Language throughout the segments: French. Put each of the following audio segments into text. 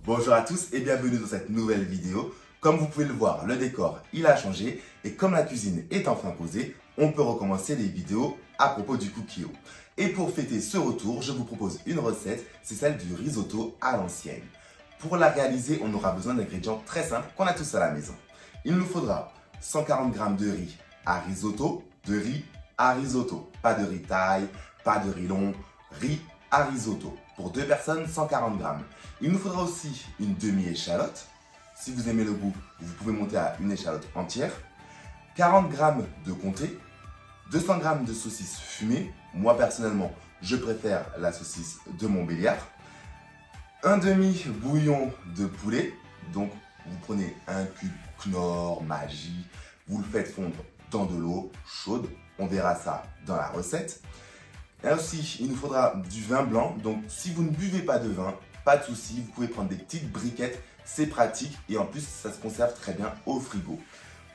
Bonjour à tous et bienvenue dans cette nouvelle vidéo. Comme vous pouvez le voir, le décor il a changé et comme la cuisine est enfin posée, on peut recommencer les vidéos à propos du cookie-o. Et pour fêter ce retour, je vous propose une recette, c'est celle du risotto à l'ancienne. Pour la réaliser, on aura besoin d'ingrédients très simples qu'on a tous à la maison. Il nous faudra 140 g de riz à risotto, pas de riz taille, pas de riz long, riz à risotto. Pour 2 personnes, 140 g. Il nous faudra aussi une demi-échalote. Si vous aimez le goût, vous pouvez monter à une échalote entière. 40 g de comté, 200 g de saucisse fumée. Moi personnellement, je préfère la saucisse de Montbéliard. Un demi-bouillon de poulet. Donc, vous prenez un cube Knorr, Maggi, vous le faites fondre dans de l'eau chaude. On verra ça dans la recette. Et aussi, il nous faudra du vin blanc. Donc, si vous ne buvez pas de vin, pas de souci, vous pouvez prendre des petites briquettes. C'est pratique et en plus, ça se conserve très bien au frigo.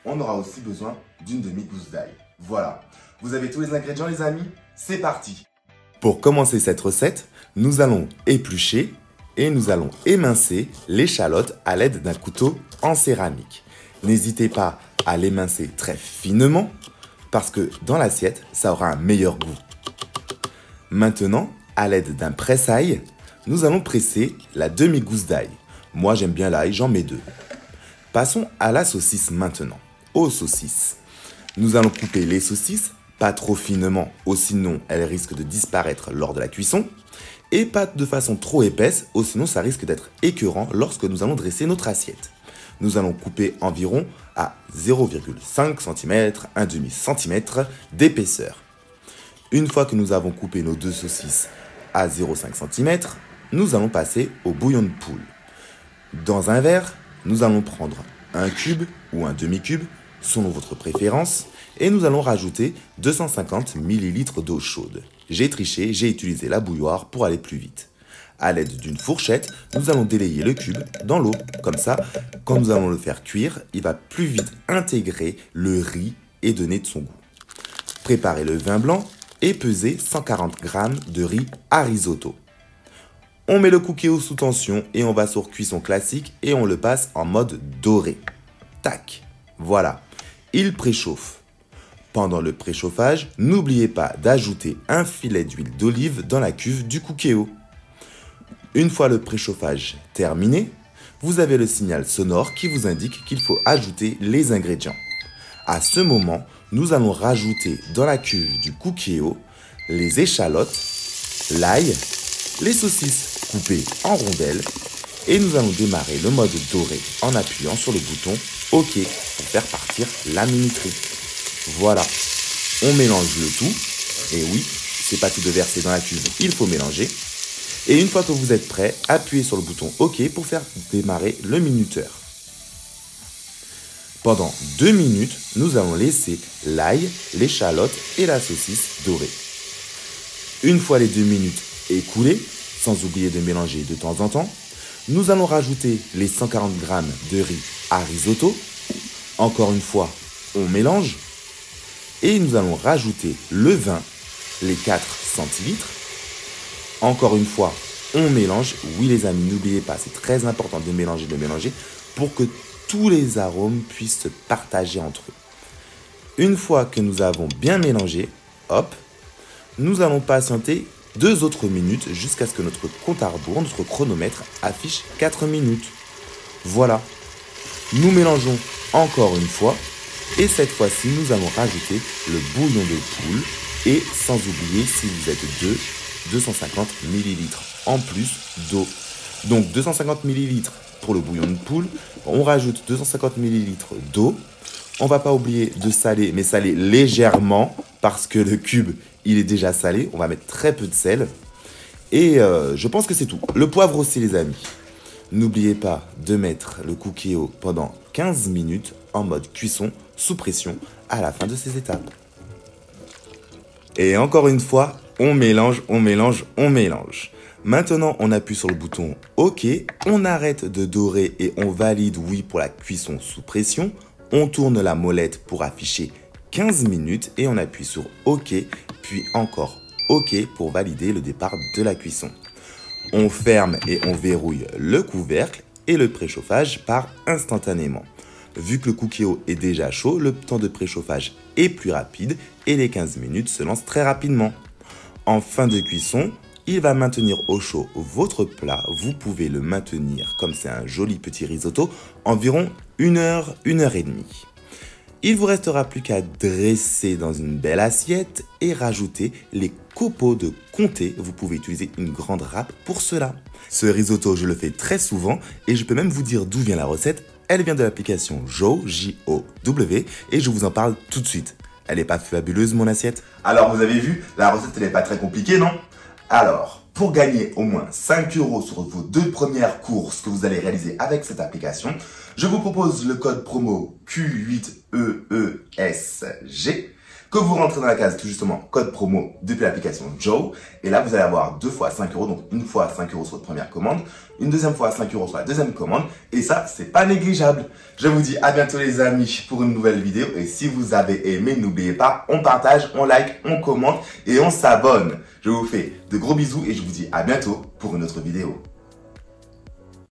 On aura aussi besoin d'une demi-gousse d'ail. Voilà, vous avez tous les ingrédients les amis, c'est parti. Pour commencer cette recette, nous allons éplucher et nous allons émincer l'échalote à l'aide d'un couteau en céramique. N'hésitez pas à l'émincer très finement parce que dans l'assiette, ça aura un meilleur goût. Maintenant, à l'aide d'un presse-ail, nous allons presser la demi-gousse d'ail. Moi, j'aime bien l'ail, j'en mets 2. Passons à la saucisse maintenant. Aux saucisses. Nous allons couper les saucisses, pas trop finement, sinon elles risquent de disparaître lors de la cuisson. Et pas de façon trop épaisse, sinon ça risque d'être écœurant lorsque nous allons dresser notre assiette. Nous allons couper environ à 0,5 cm, 1 demi-cm d'épaisseur. Une fois que nous avons coupé nos 2 saucisses à 0,5 cm, nous allons passer au bouillon de poule. Dans un verre, nous allons prendre un cube ou un demi-cube, selon votre préférence, et nous allons rajouter 250 ml d'eau chaude. J'ai triché, j'ai utilisé la bouilloire pour aller plus vite. À l'aide d'une fourchette, nous allons délayer le cube dans l'eau. Comme ça, quand nous allons le faire cuire, il va plus vite intégrer le riz et donner de son goût. Préparez le vin blanc et pesez 140 g de riz à risotto. On met le cookie-o sous tension et on va sur cuisson classique et on le passe en mode doré. Tac, voilà, il préchauffe. Pendant le préchauffage, n'oubliez pas d'ajouter un filet d'huile d'olive dans la cuve du cookie-o. Une fois le préchauffage terminé, vous avez le signal sonore qui vous indique qu'il faut ajouter les ingrédients. À ce moment, nous allons rajouter dans la cuve du cookie-o les échalotes, l'ail, les saucisses coupées en rondelles et nous allons démarrer le mode doré en appuyant sur le bouton OK pour faire partir la minuterie. Voilà, on mélange le tout et oui, c'est pas tout de verser dans la cuve, il faut mélanger. Et une fois que vous êtes prêt, appuyez sur le bouton OK pour faire démarrer le minuteur. Pendant 2 minutes, nous allons laisser l'ail, l'échalote et la saucisse dorer. Une fois les 2 minutes écoulées, sans oublier de mélanger de temps en temps, nous allons rajouter les 140 g de riz à risotto. Encore une fois, on mélange. Et nous allons rajouter le vin, les 4 centilitres. Encore une fois, on mélange. Oui les amis, n'oubliez pas, c'est très important de mélanger pour que tous les arômes puissent se partager entre eux. Une fois que nous avons bien mélangé, hop, nous allons patienter 2 autres minutes jusqu'à ce que notre compte à rebours, notre chronomètre affiche 4 minutes. Voilà, nous mélangeons encore une fois et cette fois-ci nous allons rajouter le bouillon de poule et sans oublier, si vous êtes 250 ml en plus d'eau. Donc 250 ml pour le bouillon de poule, on rajoute 250 ml d'eau. On va pas oublier de saler, mais saler légèrement parce que le cube il est déjà salé. On va mettre très peu de sel et je pense que c'est tout. Le poivre aussi les amis. N'oubliez pas de mettre le cookie-o pendant 15 minutes en mode cuisson sous pression à la fin de ces étapes. Et encore une fois, on mélange. Maintenant, on appuie sur le bouton OK, on arrête de dorer et on valide oui pour la cuisson sous pression. On tourne la molette pour afficher 15 minutes et on appuie sur OK, puis encore OK pour valider le départ de la cuisson. On ferme et on verrouille le couvercle et le préchauffage part instantanément. Vu que le Cookeo est déjà chaud, le temps de préchauffage est plus rapide et les 15 minutes se lancent très rapidement. En fin de cuisson, il va maintenir au chaud votre plat. Vous pouvez le maintenir, comme c'est un joli petit risotto, environ 1 heure, 1 heure et demie. Il vous restera plus qu'à dresser dans une belle assiette et rajouter les copeaux de comté. Vous pouvez utiliser une grande râpe pour cela. Ce risotto, je le fais très souvent et je peux même vous dire d'où vient la recette. Elle vient de l'application Jow, J-O-W, et je vous en parle tout de suite. Elle n'est pas fabuleuse, mon assiette? Alors, vous avez vu, la recette, elle n'est pas très compliquée, non? Alors, pour gagner au moins 5 € sur vos 2 premières courses que vous allez réaliser avec cette application, je vous propose le code promo Q8EESG que vous rentrez dans la case tout justement code promo depuis l'application Jow. Et là, vous allez avoir 2 fois 5 €, donc une fois 5 € sur votre première commande, une deuxième fois 5 € sur la deuxième commande. Et ça, c'est pas négligeable. Je vous dis à bientôt les amis pour une nouvelle vidéo. Et si vous avez aimé, n'oubliez pas, on partage, on like, on commente et on s'abonne. Je vous fais de gros bisous et je vous dis à bientôt pour une autre vidéo.